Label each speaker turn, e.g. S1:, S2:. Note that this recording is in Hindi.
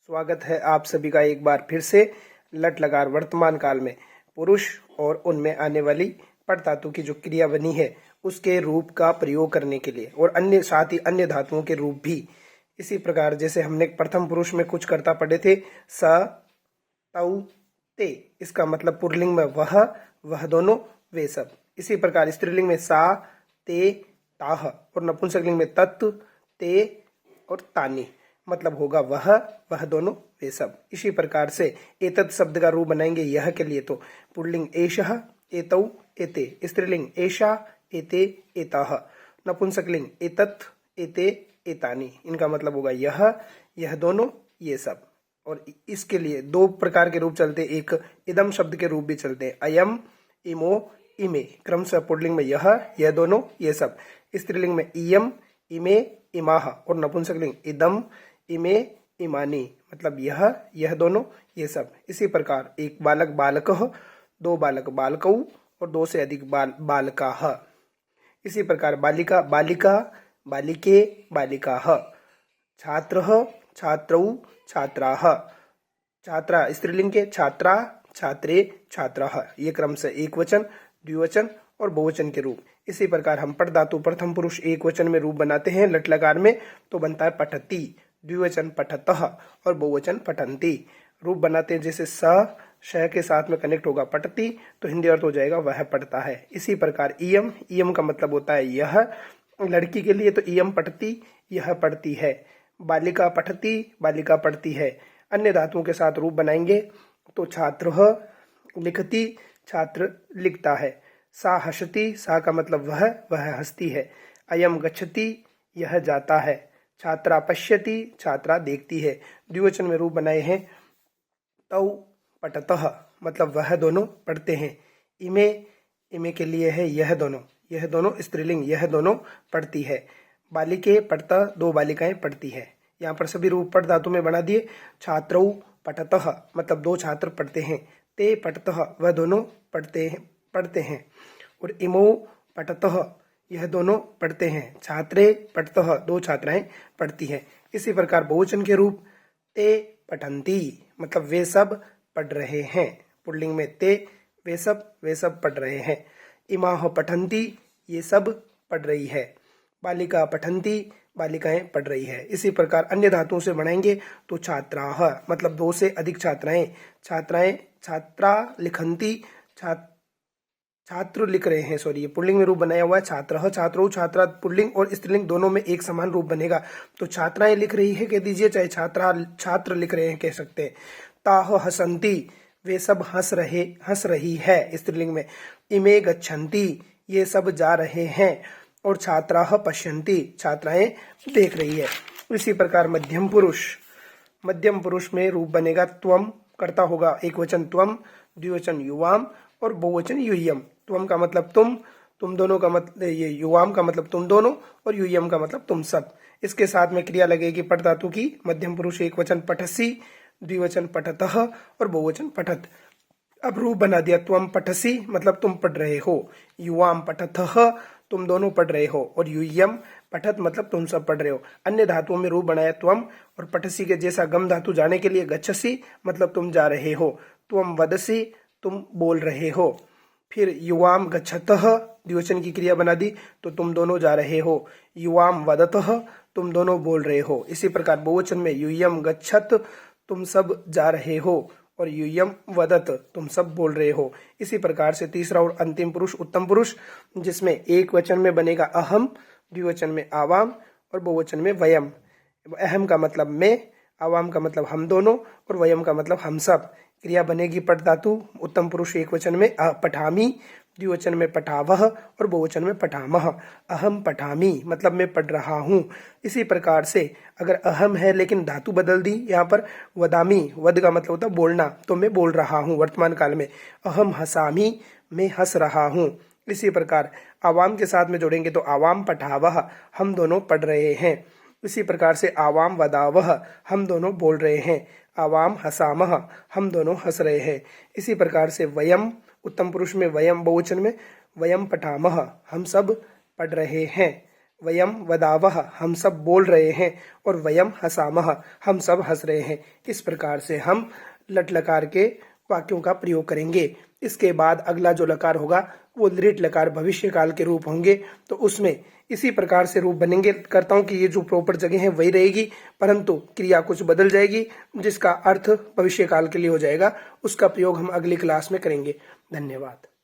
S1: स्वागत है आप सभी का एक बार फिर से लट लगार वर्तमान काल में पुरुष और उनमें आने वाली पट धातु की जो क्रिया बनी है उसके रूप का प्रयोग करने के लिए और अन्य साथ ही अन्य धातुओं के रूप भी। इसी प्रकार जैसे हमने प्रथम पुरुष में कुछ कर्ता पढ़े थे स तौ ते, इसका मतलब पुल्लिंग में वह दोनों वे सब। इसी प्रकार स्त्रीलिंग में सा ते ताह और नपुंसकलिंग में तत् ते और तानी, मतलब होगा वह दोनों वे सब। इसी प्रकार से एतत् शब्द का रूप बनाएंगे यह के लिए तो पुल्लिंग एषः एतौ एते, स्त्रीलिंग एषा एते एताः, नपुंसकलिंग एतत् एते एतानि, इनका मतलब होगा यह दोनों ये सब। और इसके लिए दो प्रकार के रूप चलते, एक इदम शब्द के रूप भी चलते हैं, अयम इमो इमे, क्रमशः पुल्लिंग में यह दोनों ये सब, स्त्रीलिंग में इयम इमे इमाह और नपुंसकलिंग इदम इमे इमानी, मतलब यह दोनों ये सब। इसी प्रकार एक बालक बालकः, दो बालक बालकौ और दो से अधिक बालकाः। इसी प्रकार बालिका बालिका बालिके बालिकाः, छात्रः छात्रौ छात्राः, छात्रा स्त्रीलिंग के छात्रा छात्रे छात्राः, ये क्रम से एक वचन द्विवचन और बहुवचन के रूप। इसी प्रकार हम पट धातु प्रथम पुरुष एक वचन में रूप बनाते हैं लट लकार में, तो बनता है पठति, द्विवचन पठतः और बहुवचन पठन्ति। रूप बनाते हैं जैसे स श के साथ में कनेक्ट होगा पठति, तो हिंदी अर्थ हो जाएगा वह पढ़ता है। इसी प्रकार इयम, इयम का मतलब होता है यह, लड़की के लिए तो इयम पठति, यह पढ़ती है। बालिका पठति, बालिका पढ़ती है। अन्य धातुओं के साथ रूप बनाएंगे तो छात्रः लिखति, छात्र लिखता है। सा हसति, सा का मतलब वह हंसती है। अयम गच्छति, यह जाता है। छात्रा पश्यति, छात्रा देखती है। द्विवचन में रूप बनाए हैं तौ पठतः, मतलब वह दोनों पढ़ते हैं। इमे, इमे के लिए है यह दोनों स्त्रीलिंग, यह दोनों पढ़ती है। बालिके पढ़ता, दो बालिकाएं पढ़ती है। यहाँ पर सभी रूप पट धातु में बना दिए। छात्रौ पठतः, मतलब दो छात्र पढ़ते हैं। ते पठतः, वह दोनों पढ़ते हैं। और इमौ पठतः, यह दोनों पढ़ते हैं। छात्रे पठतः, दो छात्राएं पढ़ती हैं। इसी प्रकार बहुवचन के रूप ते पठन्ति, मतलब वे सब पढ़ रहे हैं। पुल्लिंग में ते, वे सब पढ़ रहे हैं। इमाह पठन्ति, ये सब पढ़ रही है। बालिका पठन्ति, बालिकाएं पढ़ रही है। इसी प्रकार अन्य धातुओं से बनाएंगे तो छात्राः, मतलब दो से अधिक छात्राएं, छात्रा लिखन्ति, छात्र लिख रहे हैं, सॉरी ये पुल्लिंग में रूप बनाया हुआ है। छात्रः छात्रौ छात्रा, पुल्लिंग और स्त्रीलिंग दोनों में एक समान रूप बनेगा, तो छात्राएं लिख रही है कह दीजिए, चाहे छात्र लिख रहे हैं कह सकते हैं। ताः हसन्ति, वे सब हंस रही है, स्त्रीलिंग में। इमे गच्छन्ति, ये सब जा रहे हैं। और छात्राः पश्यन्ति, छात्राएं देख रही है। इसी प्रकार मध्यम पुरुष में रूप बनेगा त्वम, कर्ता होगा एक वचन त्वम, द्विवचन युवाम और बहुवचन यूयम। त्वम का मतलब तुम दोनों का मतलब ये, युवाम का मतलब तुम दोनों और यूयम का मतलब तुम सब। इसके साथ में क्रिया लगेगी पट धातु की। मध्यम पुरुष एक वचन पठसी, द्विवचन पठतः और बहुवचन पठत। अब रूप बना दिया त्वम पठसी, मतलब तुम पढ़ रहे हो। युवाम पठतः, तुम दोनों पढ़ रहे हो। और यूयम पठत, मतलब तुम सब पढ़ रहे हो। अन्य धातुओं में रूप बनाया त्वम और पठसी के जैसा गम धातु जाने के लिए गच्छसी, मतलब तुम जा रहे हो। त्वम वदसी, तुम बोल रहे हो। फिर युवाम गच्छतः, द्विवचन की क्रिया बना दी तो तुम दोनों जा रहे हो। युवाम वदतः, तुम दोनों बोल रहे हो। इसी प्रकार बहुवचन में यूयम गच्छत, तुम सब जा रहे हो, और यूयम वदत, तुम सब बोल रहे हो। इसी प्रकार से तीसरा और अंतिम पुरुष उत्तम पुरुष, जिसमें एक वचन में बनेगा अहम, द्विवचन में आवाम और बहुवचन में वयम। अहम का मतलब मैं, आवाम का मतलब हम दोनों और वयम का मतलब हम सब। क्रिया बनेगी पट धातु उत्तम पुरुष एक वचन में पठामी, द्विवचन में पठावह और बहुवचन में पठामह। अहम पठामी, मतलब मैं पढ़ रहा हूँ। इसी प्रकार से अगर अहम है लेकिन धातु बदल दी, यहाँ पर वदामी, वद का मतलब होता है बोलना, तो मैं बोल रहा हूँ वर्तमान काल में। अहम हसामी, मैं हंस रहा हूँ। इसी प्रकार आवाम के साथ में जोड़ेंगे तो आवाम पठावह, हम दोनों पढ़ रहे हैं। इसी प्रकार से आवाम वदावह, हम दोनों बोल रहे हैं। आवाम हसामह, हम दोनों हंस रहे हैं। इसी प्रकार से वयम उत्तम पुरुष में वयम, बहुवचन में वयम पठामह, हम सब पढ़ रहे हैं। वयम वदावह, हम सब बोल रहे हैं, और वयम हसामह, हम सब हंस रहे हैं। इस प्रकार से हम लट लकार के वाक्यों का प्रयोग करेंगे। इसके बाद अगला जो लकार होगा वो लिट लकार भविष्य काल के रूप होंगे, तो उसमें इसी प्रकार से रूप बनेंगे। करता हूं कि ये जो प्रॉपर जगह है वही रहेगी, परंतु क्रिया कुछ बदल जाएगी, जिसका अर्थ भविष्य काल के लिए हो जाएगा। उसका प्रयोग हम अगली क्लास में करेंगे। धन्यवाद।